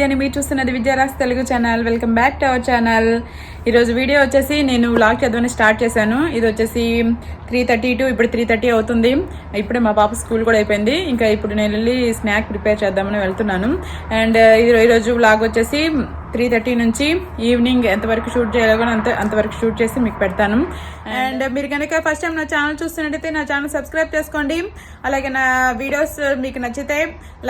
అండి, మీరు చూస్తున్నది Vidyarocks Telugu channel. Welcome back to our channel. ఈరోజు వీడియో వచ్చేసి నేను వ్లాగ్ చేద్దామని స్టార్ట్ చేశాను. ఇది వచ్చేసి 3:30 టు ఇప్పుడు 3:30 అవుతుంది. ఇప్పుడే మా పాప స్కూల్ కూడా అయిపోయింది. ఇంకా ఇప్పుడు నేను వెళ్ళి స్నాక్ ప్రిపేర్ చేద్దామని వెళ్తున్నాను. అండ్ ఈరోజు వ్లాగ్ వచ్చేసి 3:30 నుంచి ఈవినింగ్ ఎంతవరకు షూట్ చేయాలో కూడా అంతవరకు షూట్ చేసి మీకు పెడతాను. అండ్ మీరు కనుక ఫస్ట్ టైం నా ఛానల్ చూస్తున్నట్టయితే నా ఛానల్ సబ్స్క్రైబ్ చేసుకోండి. అలాగే నా వీడియోస్ మీకు నచ్చితే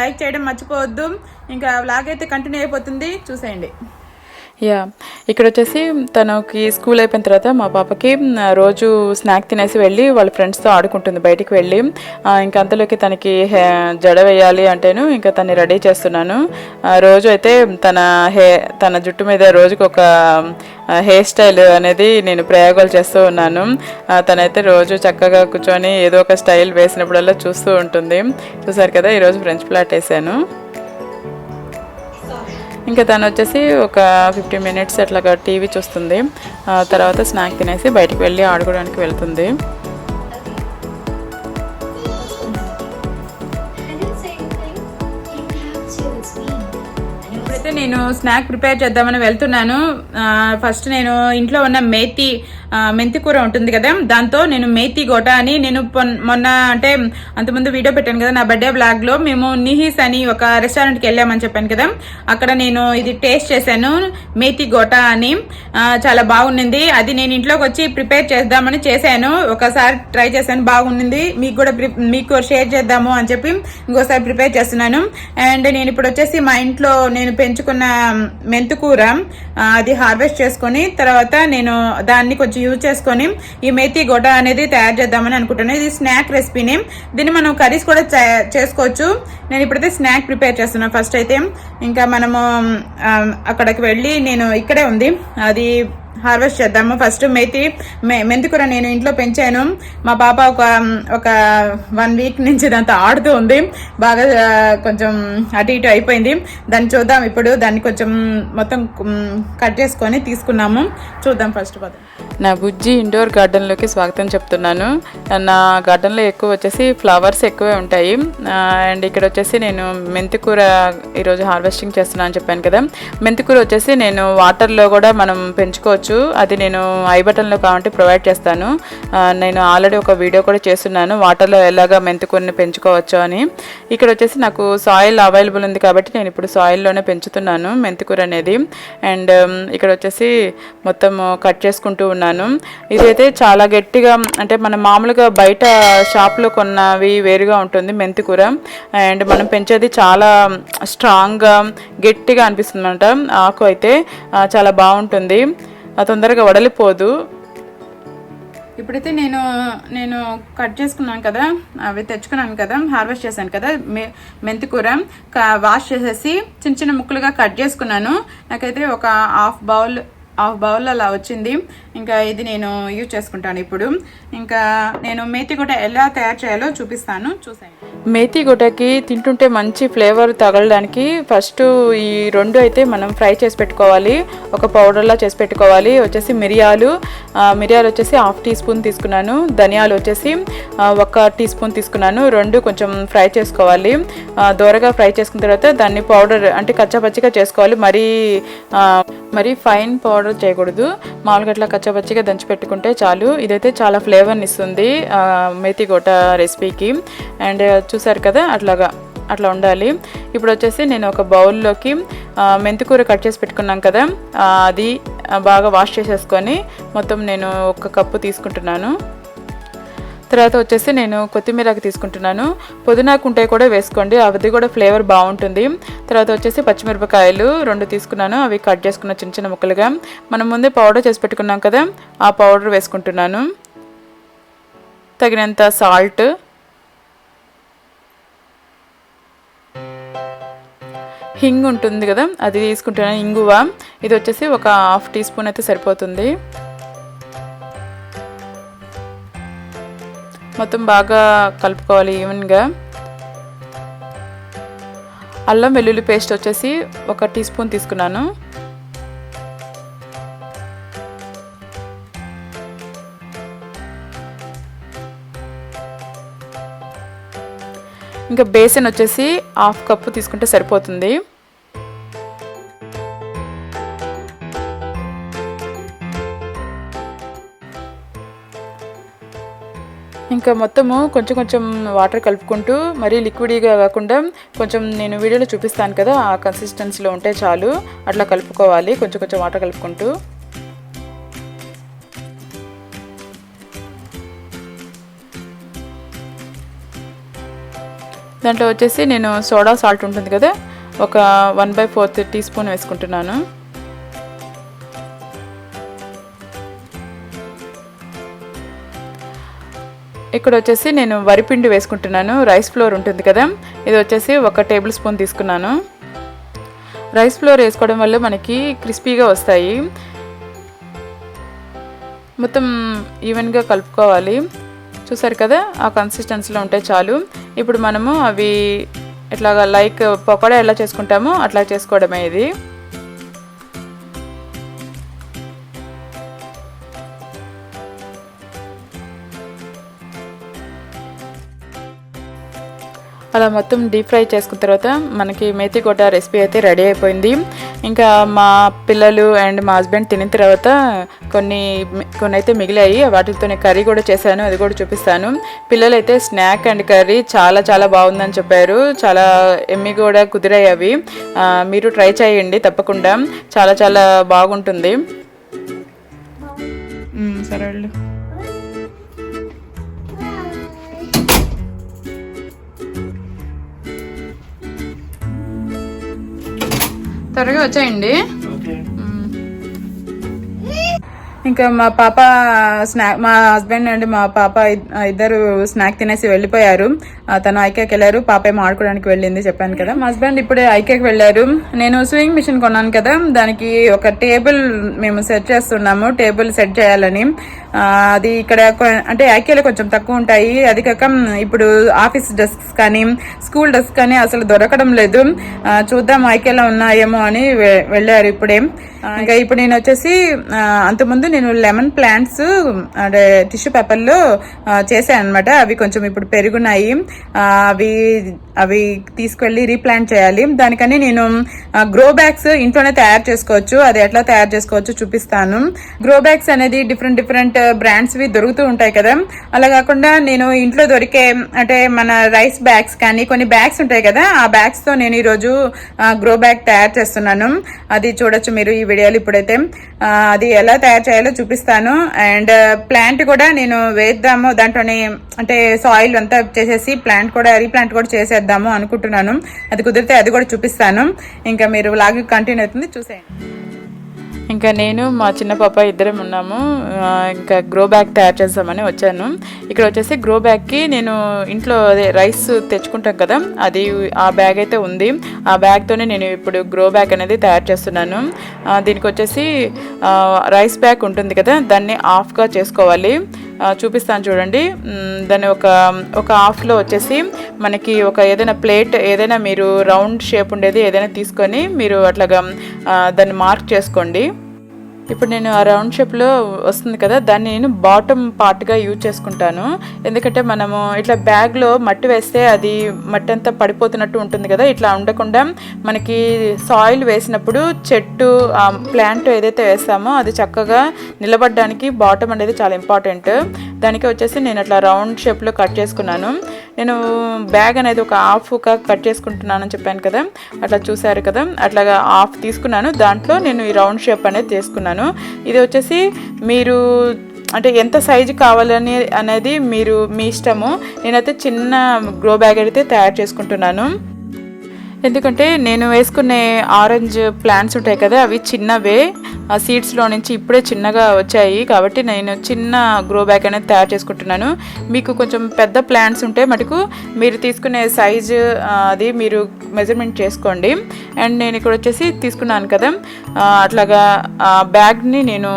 లైక్ చేయడం మర్చిపోవద్దు. ఇంకా వ్లాగ్ అయితే కంటిన్యూ అయిపోతుంది, చూసేయండి. ఇక్కడ వచ్చేసి తనకి స్కూల్ అయిపోయిన తర్వాత మా పాపకి రోజు స్నాక్ తినేసి వెళ్ళి వాళ్ళ ఫ్రెండ్స్తో ఆడుకుంటుంది బయటికి వెళ్ళి. ఇంకా అంతలోకి తనకి జడ వేయాలి అంటేను ఇంకా తన్ని రెడీ చేస్తున్నాను. రోజు అయితే తన జుట్టు మీద రోజుకి ఒక హెయిర్ స్టైల్ అనేది నేను ప్రయోగాలు చేస్తూ ఉన్నాను. తనైతే రోజు చక్కగా కూర్చొని ఏదో ఒక స్టైల్ వేసినప్పుడల్లా చూస్తూ ఉంటుంది. చూసారు కదా, ఈరోజు ఫ్రెంచ్ ఫ్లాట్ వేసాను. ఇంకా తను వచ్చేసి ఒక 15 మినిట్స్ అట్లాగా టీవీ చూస్తుంది. తర్వాత స్నాక్ తినేసి బయటికి వెళ్ళి ఆడుకోవడానికి వెళ్తుంది. ఇప్పుడైతే నేను స్నాక్ ప్రిపేర్ చేద్దామని వెళ్తున్నాను. ఫస్ట్ నేను ఇంట్లో ఉన్న మెంతి కూర ఉంటుంది కదా, దాంతో నేను మేతి గోట అని నేను మొన్న అంటే అంతకుముందు వీడియో పెట్టాను కదా నా బర్త్డే బ్లాగ్ లో. మేము నిహిస్ అని ఒక రెస్టారెంట్కి వెళ్ళామని చెప్పాను కదా, అక్కడ నేను ఇది టేస్ట్ చేశాను మేతి గోట అని. చాలా బాగుండింది. అది నేను ఇంట్లోకి వచ్చి ప్రిపేర్ చేద్దామని చేశాను. ఒకసారి ట్రై చేశాను, బాగుండింది. మీకు షేర్ చేద్దాము అని చెప్పి ఇంకోసారి ప్రిపేర్ చేస్తున్నాను. అండ్ నేను ఇప్పుడు వచ్చేసి మా ఇంట్లో నేను పెంచుకున్న మెంతుకూర అది హార్వెస్ట్ చేసుకొని తర్వాత నేను దాన్ని కొంచెం యూజ్ చేసుకొని ఈ మేతి గోట అనేది తయారు చేద్దామని అనుకుంటున్నాను. ఇది స్నాక్ రెసిపీని, దీన్ని మనం కర్రీస్ కూడా చేసుకోవచ్చు. నేను ఇప్పుడైతే స్నాక్ ప్రిపేర్ చేస్తున్నాను. ఫస్ట్ అయితే ఇంకా మనము అక్కడికి వెళ్ళి నేను ఇక్కడే ఉంది అది హార్వెస్ట్ చేద్దాము. ఫస్ట్ మెంతికూర నేను ఇంట్లో పెంచాను. మా పాప ఒక 1 వీక్ నుంచి దాంతో ఆడుతూ ఉంది. బాగా కొంచెం అటు ఇటు అయిపోయింది. దాన్ని చూద్దాం ఇప్పుడు. దాన్ని కొంచెం మొత్తం కట్ చేసుకొని తీసుకున్నాము, చూద్దాం. ఫస్ట్ నా బుజ్జి ఇండోర్ గార్డెన్లోకి స్వాగతం చెప్తున్నాను. నా గార్డెన్లో ఎక్కువ వచ్చేసి ఫ్లవర్స్ ఎక్కువే ఉంటాయి. అండ్ ఇక్కడ వచ్చేసి నేను మెంతికూర ఈరోజు హార్వెస్టింగ్ చేస్తున్నాను అని చెప్పాను కదా. మెంతికూర వచ్చేసి నేను వాటర్లో కూడా మనం పెంచుకోవచ్చు. అది నేను ఐ బటన్లో కావాలంటే ప్రొవైడ్ చేస్తాను. నేను ఆల్రెడీ ఒక వీడియో కూడా చేస్తున్నాను వాటర్లో ఎలాగా మెంతికూరని పెంచుకోవచ్చు అని. ఇక్కడ వచ్చేసి నాకు సాయిల్ అవైలబుల్ ఉంది కాబట్టి నేను ఇప్పుడు సాయిల్లోనే పెంచుతున్నాను మెంతికూర అనేది. అండ్ ఇక్కడ వచ్చేసి మొత్తం కట్ చేసుకుంటూ ఉన్నాను. ఇదైతే చాలా గట్టిగా అంటే మనం మామూలుగా బయట షాప్లో కొన్నవి వేరుగా ఉంటుంది మెంతికూర. అండ్ మనం పెంచేది చాలా స్ట్రాంగ్గా గట్టిగా అనిపిస్తుంది అన్నమాట. ఆకు అయితే చాలా బాగుంటుంది, తొందరగా వడలిపోదు. ఇప్పుడైతే నేను కట్ చేసుకున్నాను కదా, అవి తెచ్చుకున్నాను కదా, హార్వెస్ట్ చేశాను కదా మెంతికూర, వాష్ చేసేసి చిన్న చిన్న ముక్కలుగా కట్ చేసుకున్నాను. నాకైతే ఒక హాఫ్ బౌల్ అలా వచ్చింది. ఇంకా ఇది నేను యూజ్ చేసుకుంటాను ఇప్పుడు. ఇంకా నేను మేతి గోట ఎలా తయారు చేయాలో చూపిస్తాను, చూసాను. మేతి గోటకి తింటుంటే మంచి ఫ్లేవర్ తగలడానికి ఫస్ట్ ఈ 2 అయితే మనం ఫ్రై చేసి పెట్టుకోవాలి. ఒక పౌడర్లా చేసి పెట్టుకోవాలి. వచ్చేసి మిరియాలు వచ్చేసి 1/2 టీ స్పూన్ తీసుకున్నాను. ధనియాలు వచ్చేసి 1 టీ స్పూన్ తీసుకున్నాను. 2 కొంచెం ఫ్రై చేసుకోవాలి. దోరగా ఫ్రై చేసుకున్న తర్వాత దాన్ని పౌడర్ అంటే కచ్చాపచ్చిగా చేసుకోవాలి. మరీ ఫైన్ పౌడర్ చేయకూడదు. మామూలుగా అట్లా కచ్చాపచ్చిగా దంచి పెట్టుకుంటే చాలు. ఇదైతే చాలా ఫ్లేవర్ని ఇస్తుంది మేతి గోట రెసిపీకి. అండ్ చూసారు కదా, అట్లా ఉండాలి. ఇప్పుడు వచ్చేసి నేను ఒక బౌల్లోకి మెంతికూర కట్ చేసి పెట్టుకున్నాం కదా, అది బాగా వాష్ చేసేసుకొని మొత్తం నేను 1 కప్పు తీసుకుంటున్నాను. తర్వాత వచ్చేసి నేను కొత్తిమీరకు తీసుకుంటున్నాను. పుదీనాకు ఉంటే కూడా వేసుకోండి, అది కూడా ఫ్లేవర్ బాగుంటుంది. తర్వాత వచ్చేసి పచ్చిమిరపకాయలు 2 తీసుకున్నాను. అవి కట్ చేసుకున్న చిన్న చిన్న ముక్కలుగా. మనం ముందే పౌడర్ చేసి పెట్టుకున్నాం కదా, ఆ పౌడర్ వేసుకుంటున్నాను. తగినంత సాల్ట్, హింగ్ ఉంటుంది కదా అది తీసుకుంటున్నాను, ఇంగువ. ఇది వచ్చేసి ఒక 1/2 టీ స్పూన్ అయితే సరిపోతుంది. మొత్తం బాగా కలుపుకోవాలి ఈవెన్గా. అల్లం వెల్లుల్లి పేస్ట్ వచ్చేసి 1 టీ స్పూన్ తీసుకున్నాను. ఇంకా బేసిన్ వచ్చేసి 1/2 కప్పు తీసుకుంటే సరిపోతుంది. ఇంకా మొత్తము కొంచెం కొంచెం వాటర్ కలుపుకుంటూ మరీ లిక్విడ్గా కాకుండా కొంచెం నేను వీడియోలో చూపిస్తాను కదా ఆ కన్సిస్టెన్సీలో ఉంటే చాలు, అట్లా కలుపుకోవాలి కొంచెం కొంచెం వాటర్ కలుపుకుంటూ. దాంట్లో వచ్చేసి నేను సోడా సాల్ట్ ఉంటుంది కదా, ఒక 1/4 టీ స్పూన్ వేసుకుంటున్నాను. ఇక్కడ వచ్చేసి నేను వరిపిండి వేసుకుంటున్నాను. రైస్ ఫ్లోర్ ఉంటుంది కదా, ఇది వచ్చేసి 1 టేబుల్ స్పూన్ తీసుకున్నాను. రైస్ ఫ్లోర్ వేసుకోవడం వల్ల మనకి క్రిస్పీగా వస్తాయి. మొత్తం ఈవెన్గా కలుపుకోవాలి. చూసారు కదా, ఆ కన్సిస్టెన్సీలో ఉంటే చాలు. ఇప్పుడు మనము అవి ఇట్లాగా లైక్ పకోడా ఎలా చేసుకుంటామో అట్లా చేసుకోవడమే ఇది. అలా మొత్తం డీప్ ఫ్రై చేసుకున్న తర్వాత మనకి మేతి గోటా రెసిపీ అయితే రెడీ అయిపోయింది. ఇంకా మా పిల్లలు అండ్ మా హస్బెండ్ తినిన తర్వాత కొన్ని అయితే మిగిలాయి, వాటితో కర్రీ కూడా చేశాను, అది కూడా చూపిస్తాను. పిల్లలు అయితే స్నాక్ అండ్ కర్రీ చాలా చాలా బాగుందని చెప్పారు, చాలా ఎమ్మి కూడా కుదిరాయి అవి. మీరు ట్రై చేయండి తప్పకుండా, చాలా చాలా బాగుంటుంది. సరే వెళ్ళు. త్వరగా వచ్చాయండి. ఇంకా మా పాప మా హస్బెండ్ అండ్ మా పాప ఇద్దరు స్నాక్ తినేసి వెళ్ళిపోయారు. తను ఐకేకి వెళ్ళారు, పాప ఏమో ఆడుకోవడానికి వెళ్ళింది చెప్పాను కదా. మా హస్బెండ్ ఇప్పుడే ఐకేకి వెళ్ళారు. నేను స్వింగ్ మిషన్ కొన్నాను కదా, దానికి ఒక టేబుల్ మేము సెట్ చేస్తున్నాము, టేబుల్ సెట్ చేయాలని. అది ఇక్కడ అంటే ఐకేలో కొంచెం తక్కువ ఉంటాయి, అది కాక ఇప్పుడు ఆఫీస్ డెస్క్స్ కానీ స్కూల్ డెస్క్ కానీ అసలు దొరకడం లేదు. చూద్దాం ఐకేలో ఉన్నాయేమో అని వెళ్ళారు ఇప్పుడే. ఇంకా ఇప్పుడు నేను వచ్చేసి అంతకుముందు నేను లెమన్ ప్లాంట్స్ అంటే టిష్యూ పేపర్లో చేశాను అనమాట. అవి కొంచెం ఇప్పుడు పెరుగున్నాయి, అవి తీసుకెళ్ళి రీప్లాంట్ చేయాలి. దానికని నేను గ్రో బ్యాగ్స్ ఇంట్లోనే తయారు చేసుకోవచ్చు, అది ఎట్లా తయారు చేసుకోవచ్చు చూపిస్తాను. గ్రో బ్యాగ్స్ అనేది డిఫరెంట్ బ్రాండ్స్వి దొరుకుతూ ఉంటాయి కదా, అలా కాకుండా నేను ఇంట్లో దొరికే అంటే మన రైస్ బ్యాగ్స్ కానీ కొన్ని బ్యాగ్స్ ఉంటాయి కదా, ఆ బ్యాగ్స్తో నేను ఈరోజు గ్రో బ్యాగ్ తయారు చేస్తున్నాను. అది చూడొచ్చు మీరు ఈ వీడియోలో. ఇప్పుడైతే అది ఎలా తయారు చేయాలో చూపిస్తాను. అండ్ ప్లాంట్ కూడా నేను వేద్దాము దాంట్లోనే, అంటే సాయిల్ అంతా చేసేసి ప్లాంట్ కూడా రీప్లాంట్ కూడా చేసేద్దాము అనుకుంటున్నాను. అది కుదిరితే అది కూడా చూపిస్తాను. ఇంకా మీరు లాగ్ కంటిన్యూ అవుతుంది చూసేయండి. ఇంకా నేను మా చిన్న పాప ఇద్దరం ఉన్నాము. ఇంకా గ్రో బ్యాగ్ తయారు చేద్దామని వచ్చాను. ఇక్కడ వచ్చేసి గ్రో బ్యాగ్కి నేను ఇంట్లో అదే రైస్ తెచ్చుకుంటాం కదా, అది ఆ బ్యాగ్ అయితే ఉంది. ఆ బ్యాగ్తోనే నేను ఇప్పుడు గ్రో బ్యాగ్ అనేది తయారు చేస్తున్నాను. దీనికి వచ్చేసి రైస్ బ్యాగ్ ఉంటుంది కదా, దాన్ని ఆఫ్గా చేసుకోవాలి. చూపిస్తాను చూడండి. దాన్ని ఒక హాఫ్లో వచ్చేసి మనకి ఒక ఏదైనా ప్లేట్, ఏదైనా మీరు రౌండ్ షేప్ ఉండేది ఏదైనా తీసుకొని మీరు అట్లాగా దాన్ని మార్క్ చేసుకోండి. ఇప్పుడు నేను ఆ రౌండ్ షేప్లో వస్తుంది కదా, దాన్ని నేను బాటమ్ పార్ట్గా యూజ్ చేసుకుంటాను. ఎందుకంటే మనము ఇట్లా బ్యాగ్లో మట్టి వేస్తే అది మట్టి అంతా పడిపోతున్నట్టు ఉంటుంది కదా, ఇట్లా ఉండకుండా మనకి సాయిల్ వేసినప్పుడు చెట్టు ప్లాంట్ ఏదైతే వేస్తామో అది చక్కగా నిలబడడానికి బాటమ్ అనేది చాలా ఇంపార్టెంట్. దానికి వచ్చేసి నేను అట్లా రౌండ్ షేప్లో కట్ చేసుకున్నాను. నేను బ్యాగ్ అనేది ఒక హాఫ్గా కట్ చేసుకుంటున్నానని చెప్పాను కదా, అట్లా చూసారు కదా, అట్లాగా హాఫ్ తీసుకున్నాను. దాంట్లో నేను ఈ రౌండ్ షేప్ అనేది తీసుకున్నాను. ఇది వచ్చేసి మీరు అంటే ఎంత సైజు కావాలని అనేది మీరు మీ ఇష్టము. నేనైతే చిన్న గ్రో బ్యాగ్ అయితే తయారు చేసుకుంటున్నాను. ఎందుకంటే నేను వేసుకునే ఆరెంజ్ ప్లాంట్స్ ఉంటాయి కదా, అవి చిన్నవే, ఆ సీడ్స్లో నుంచి ఇప్పుడే చిన్నగా వచ్చాయి. కాబట్టి నేను చిన్న గ్రో బ్యాగ్ అనేది తయారు చేసుకుంటున్నాను. మీకు కొంచెం పెద్ద ప్లాంట్స్ ఉంటే మటుకు మీరు తీసుకునే సైజు అది మీరు మెజర్మెంట్ చేసుకోండి. అండ్ నేను ఇక్కడ వచ్చేసి తీసుకున్నాను కదా, అట్లాగా బ్యాగ్ని నేను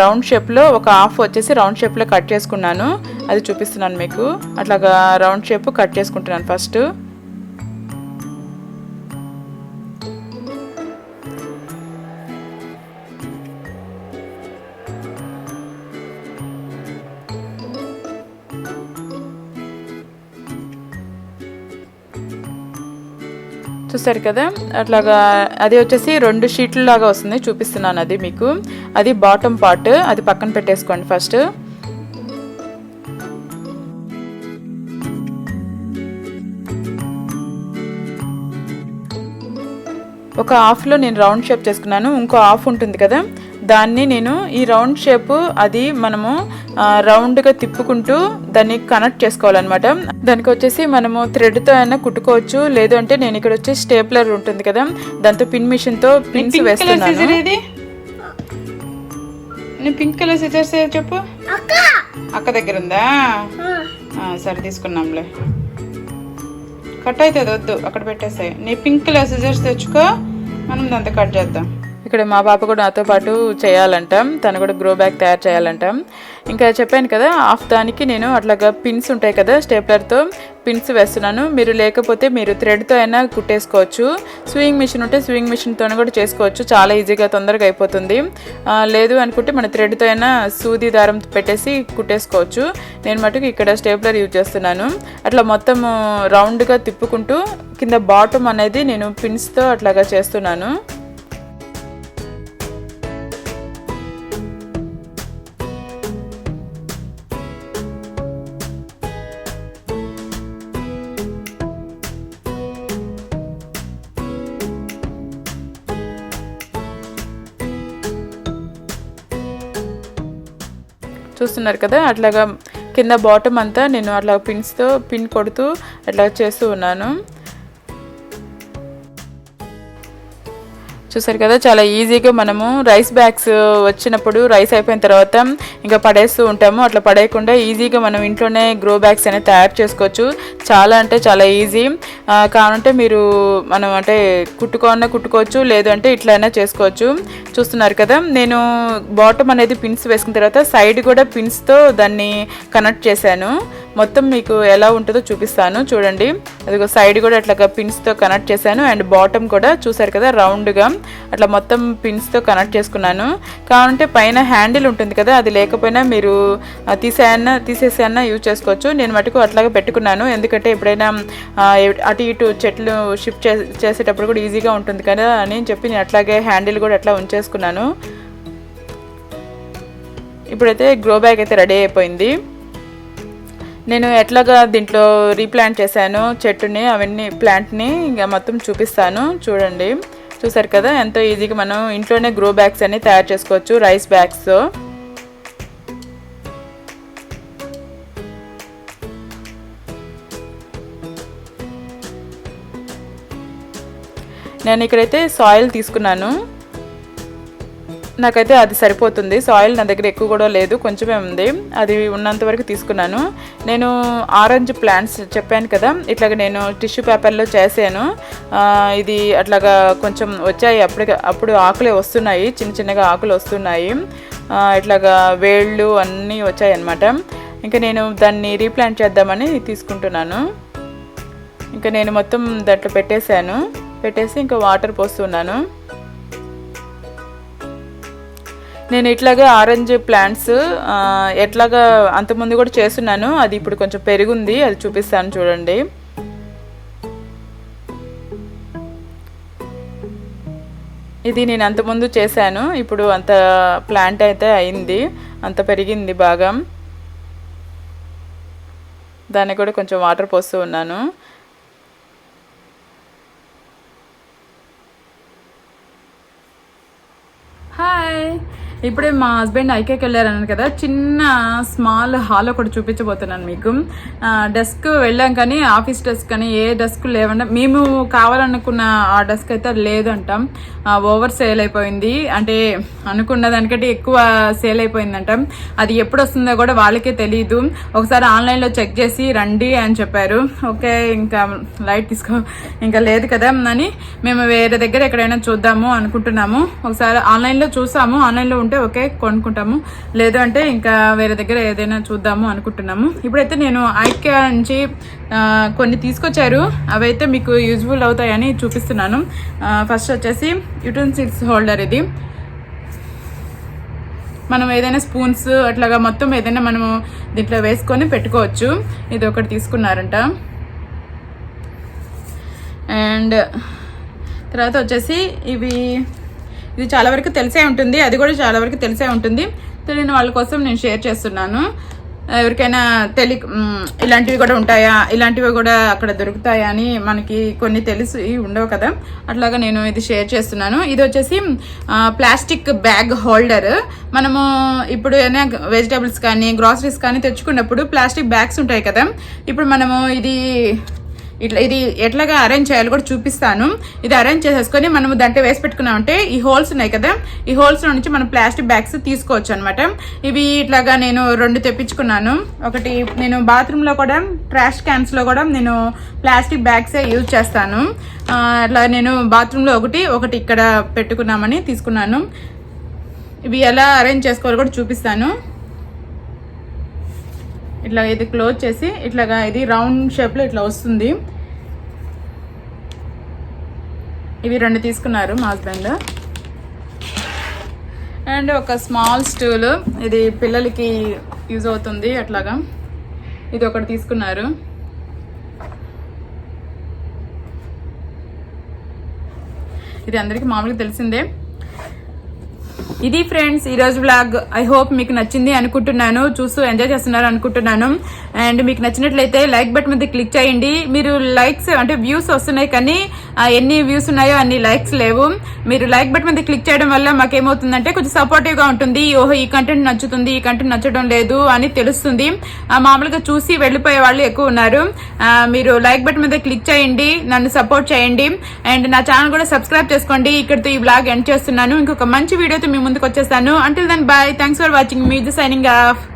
రౌండ్ షేప్లో ఒక హాఫ్ వచ్చేసి రౌండ్ షేప్లో కట్ చేసుకున్నాను. అది చూపిస్తున్నాను మీకు. అట్లాగా రౌండ్ షేప్ కట్ చేసుకుంటున్నాను ఫస్ట్. చూసారు కదా, అట్లాగా అది వచ్చేసి 2 షీట్ల లాగా వస్తుంది, చూపిస్తున్నాను అది మీకు. అది బాటమ్ పార్ట్, అది పక్కన పెట్టేసుకోండి ఫస్ట్. ఒక హాఫ్లో నేను రౌండ్ షేప్ చేసుకున్నాను. ఇంకో హాఫ్ ఉంటుంది కదా, దాన్ని నేను ఈ రౌండ్ షేప్ అది మనము రౌండ్గా తిప్పుకుంటూ దాన్ని కనెక్ట్ చేసుకోవాలన్నమాట. దానికి వచ్చేసి మనము థ్రెడ్తో అయినా కుట్టుకోవచ్చు, లేదు అంటే నేను ఇక్కడ వచ్చి స్టేప్లర్ ఉంటుంది కదా, దాంతో పిన్ మిషన్తో పిన్స్ వేస్తున్నాను. పింక్ కలర్ సిజర్స్ చెప్పు. అక్క దగ్గర ఉందా? సరే తీసుకున్నాంలే. కట్ అవుతుంది, వద్దు అక్కడ పెట్టేస్తాయి. నీ పింక్ కలర్ సిజర్స్ తెచ్చుకో, మనం దాంతో కట్ చేద్దాం. ఇక్కడ మా పాప కూడా నాతో పాటు చేయాలంటాం, తను కూడా గ్రో బ్యాగ్ తయారు చేయాలంటాం. ఇంకా చెప్పాను కదా, హాఫ్ దానికి నేను అట్లాగా పిన్స్ ఉంటాయి కదా, స్టేప్లర్తో పిన్స్ వేస్తున్నాను. మీరు లేకపోతే మీరు థ్రెడ్తో అయినా కుట్టేసుకోవచ్చు. స్వింగ్ మిషన్ ఉంటే స్వింగ్ మిషన్తో కూడా చేసుకోవచ్చు, చాలా ఈజీగా తొందరగా అయిపోతుంది. లేదు అనుకుంటే మన థ్రెడ్తో అయినా సూది దారం పెట్టేసి కుట్టేసుకోవచ్చు. నేను మటుకు ఇక్కడ స్టేప్లర్ యూజ్ చేస్తున్నాను. అట్లా మొత్తం రౌండ్గా తిప్పుకుంటూ కింద బాటమ్ అనేది నేను పిన్స్తో అట్లాగా చేస్తున్నాను. చూస్తున్నారు కదా, అట్లాగా కింద బాటమ్ అంతా నేను అట్లా పిన్స్తో పిన్ కొడుతూ అట్లా చేస్తూ ఉన్నాను. చూసారు కదా, చాలా ఈజీగా మనము రైస్ బ్యాగ్స్ వచ్చినప్పుడు రైస్ అయిపోయిన తర్వాత ఇంకా పడేస్తూ ఉంటాము. అట్లా పడేయకుండా ఈజీగా మనం ఇంట్లోనే గ్రో బ్యాగ్స్ అనేది తయారు చేసుకోవచ్చు. చాలా అంటే చాలా ఈజీ. కావాలంటే మీరు మనం అంటే కుట్టుకోవచ్చు, లేదు అంటే ఇట్లయినా చేసుకోవచ్చు. చూస్తున్నారు కదా, నేను బాటమ్ అనేది పిన్స్ వేసుకున్న తర్వాత సైడ్ కూడా పిన్స్తో దాన్ని కనెక్ట్ చేశాను. మొత్తం మీకు ఎలా ఉంటుందో చూపిస్తాను చూడండి. అదిగో సైడ్ కూడా అట్లాగా పిన్స్తో కనెక్ట్ చేశాను, అండ్ బాటమ్ కూడా చూసారు కదా రౌండ్గా అట్లా మొత్తం పిన్స్తో కనెక్ట్ చేసుకున్నాను. కావాలంటే పైన హ్యాండిల్ ఉంటుంది కదా, అది లేకపోయినా మీరు తీసేసైనా యూజ్ చేసుకోవచ్చు. నేను మటుకు అట్లాగే పెట్టుకున్నాను, ఎందుకంటే ఎప్పుడైనా అటు ఇటు చెట్లు షిఫ్ట్ చేసేటప్పుడు కూడా ఈజీగా ఉంటుంది కదా అని చెప్పి నేను అట్లాగే హ్యాండిల్ కూడా అట్లా ఉంచేసుకున్నాను. ఇప్పుడైతే గ్రో బ్యాగ్ అయితే రెడీ అయిపోయింది. నేను ఎట్లాగా దీంట్లో రీప్లాంట్ చేశాను చెట్టుని, అవన్నీ ప్లాంట్ని ఇంకా మొత్తం చూపిస్తాను చూడండి. చూసారు కదా, ఎంతో ఈజీగా మనం ఇంట్లోనే గ్రో బ్యాగ్స్ అన్ని తయారు చేసుకోవచ్చు రైస్ బ్యాగ్స్తో. నేను ఇక్కడైతే సాయిల్ తీసుకున్నాను, నాకైతే అది సరిపోతుంది. సాయిల్ నా దగ్గర ఎక్కువ కూడా లేదు, కొంచెమే ఉంది, అది ఉన్నంత వరకు తీసుకున్నాను. నేను ఆరెంజ్ ప్లాంట్స్ చెప్పాను కదా, ఇట్లాగ నేను టిష్యూ పేపర్లో చేశాను. ఇది అట్లాగా కొంచెం వచ్చాయి, అప్పుడు ఆకులే వస్తున్నాయి, చిన్న చిన్నగా ఆకులు వస్తున్నాయి, ఇట్లాగా వేళ్ళు అన్నీ వచ్చాయి అన్నమాట. ఇంకా నేను దాన్ని రీప్లాంట్ చేద్దామని తీసుకుంటున్నాను. ఇంకా నేను మొత్తం దాంట్లో పెట్టేసి ఇంకా వాటర్ పోస్తున్నాను. నేను ఇట్లాగా ఆరెంజ్ ప్లాంట్స్ ఎట్లాగా అంతకుముందు కూడా చేస్తున్నాను, అది ఇప్పుడు కొంచెం పెరుగుంది, అది చూపిస్తాను చూడండి. ఇది నేను అంతకుముందు చేశాను, ఇప్పుడు అంత ప్లాంట్ అయితే అయింది, అంత పెరిగింది బాగా. దాన్ని కూడా కొంచెం వాటర్ పోస్తూ ఉన్నాను. హాయ్, ఇప్పుడే మా హస్బెండ్ ఐకేకి వెళ్ళారన్నాను కదా, చిన్న స్మాల్ హాల్ ఒకటి చూపించబోతున్నాను మీకు. డెస్క్ వెళ్ళాం కానీ ఆఫీస్ డెస్క్ కానీ ఏ డెస్క్ లేవంట. మేము కావాలనుకున్న ఆ డెస్క్ అయితే లేదంటాం, ఓవర్ సేల్ అయిపోయింది, అంటే అనుకున్న దానికంటే ఎక్కువ సేల్ అయిపోయిందంట. అది ఎప్పుడు వస్తుందో కూడా వాళ్ళకే తెలియదు. ఒకసారి ఆన్లైన్లో చెక్ చేసి రండి అని చెప్పారు. ఓకే, ఇంకా లైట్ తీసుకో, ఇంకా లేదు కదా అని మేము వేరే దగ్గర ఎక్కడైనా చూద్దాము అనుకుంటున్నాము. ఒకసారి ఆన్లైన్లో చూసాము, ఆన్లైన్లో ఉంటే ఓకే కొనుక్కుంటాము, లేదు అంటే ఇంకా వేరే దగ్గర ఏదైనా చూద్దాము అనుకుంటున్నాము. ఇప్పుడైతే నేను ఐకియా నుంచి కొన్ని తీసుకొచ్చారు, అవైతే మీకు యూజ్ఫుల్ అవుతాయని చూపిస్తున్నాను. ఫస్ట్ వచ్చేసి యుటెన్సిల్స్ హోల్డర్. ఇది మనం ఏదైనా స్పూన్స్ అట్లాగా మొత్తం ఏదైనా మనము దీంట్లో వేసుకొని పెట్టుకోవచ్చు. ఇది ఒకటి తీసుకున్నారంట. అండ్ తర్వాత వచ్చేసి ఇది చాలా వరకు తెలిసే ఉంటుంది, అది కూడా చాలా వరకు తెలిసే ఉంటుంది. తెలియని వాళ్ళ కోసం నేను షేర్ చేస్తున్నాను. ఎవరికైనా ఇలాంటివి కూడా ఉంటాయా, ఇలాంటివి కూడా అక్కడ దొరుకుతాయా అని మనకి కొన్ని తెలిసి ఉండవు కదా, అట్లాగా నేను ఇది షేర్ చేస్తున్నాను. ఇది వచ్చేసి ప్లాస్టిక్ బ్యాగ్ హోల్డర్. మనము ఇప్పుడు ఏదైనా వెజిటేబుల్స్ కానీ గ్రాసరీస్ కానీ తెచ్చుకున్నప్పుడు ప్లాస్టిక్ బ్యాగ్స్ ఉంటాయి కదా, ఇప్పుడు మనము ఇది ఎట్లాగా అరేంజ్ చేయాలో కూడా చూపిస్తాను. ఇది అరేంజ్ చేసేసుకొని మనము దాంట్లో వేసి పెట్టుకున్నామంటే ఈ హోల్స్ ఉన్నాయి కదా, ఈ హోల్స్ నుంచి మనం ప్లాస్టిక్ బ్యాగ్స్ తీసుకోవచ్చు అనమాట. ఇవి ఇట్లాగా నేను 2 తెప్పించుకున్నాను. ఒకటి నేను బాత్రూంలో కూడా ట్రాష్ క్యాన్స్ లో కూడా నేను ప్లాస్టిక్ బ్యాగ్సే యూజ్ చేస్తాను. అట్లా నేను బాత్రూంలో ఒకటి ఇక్కడ పెట్టుకున్నామని తీసుకున్నాను. ఇవి ఎలా అరేంజ్ చేసుకోవాలో కూడా చూపిస్తాను. ఇట్లా ఇది క్లోజ్ చేసి ఇట్లాగా ఇది రౌండ్ షేప్లో ఇట్లా వస్తుంది. ఇవి 2 తీసుకున్నారు మా హస్బెండ్. అండ్ ఒక స్మాల్ స్టూల్, ఇది పిల్లలకి యూజ్ అవుతుంది అట్లాగా, ఇది ఒకటి తీసుకున్నారు. ఇది అందరికీ మామూలుగా తెలిసిందే. ఇది ఫ్రెండ్స్ ఈరోజు వ్లాగ్. ఐ హోప్ మీకు నచ్చింది అనుకుంటున్నాను, చూస్తూ ఎంజాయ్ చేస్తున్నారు అనుకుంటున్నాను. అండ్ మీకు నచ్చినట్లయితే లైక్ బటన్ మీద క్లిక్ చేయండి. మీరు లైక్స్ అంటే వ్యూస్ వస్తున్నాయి కానీ ఎన్ని వ్యూస్ ఉన్నాయో అన్ని లైక్స్ లేవు. మీరు లైక్ బటన్ మీద క్లిక్ చేయడం వల్ల మాకేమవుతుందంటే కొంచెం సపోర్టివ్ గా ఉంటుంది. ఓహో ఈ కంటెంట్ నచ్చుతుంది, ఈ కంటెంట్ నచ్చడం లేదు అని తెలుస్తుంది. మామూలుగా చూసి వెళ్ళిపోయే వాళ్ళు ఎక్కువ ఉన్నారు. మీరు లైక్ బటన్ మీద క్లిక్ చేయండి, నన్ను సపోర్ట్ చేయండి. అండ్ నా ఛానల్ కూడా సబ్స్క్రైబ్ చేసుకోండి. ఇక్కడితో ఈ వ్లాగ్ ఎండ్ చేస్తున్నాను. ఇంకొక మంచి వీడియోతో మీ ముందుకు వచ్చేస్తాను. Until then, bye. Thanks for watching. Me, the signing off.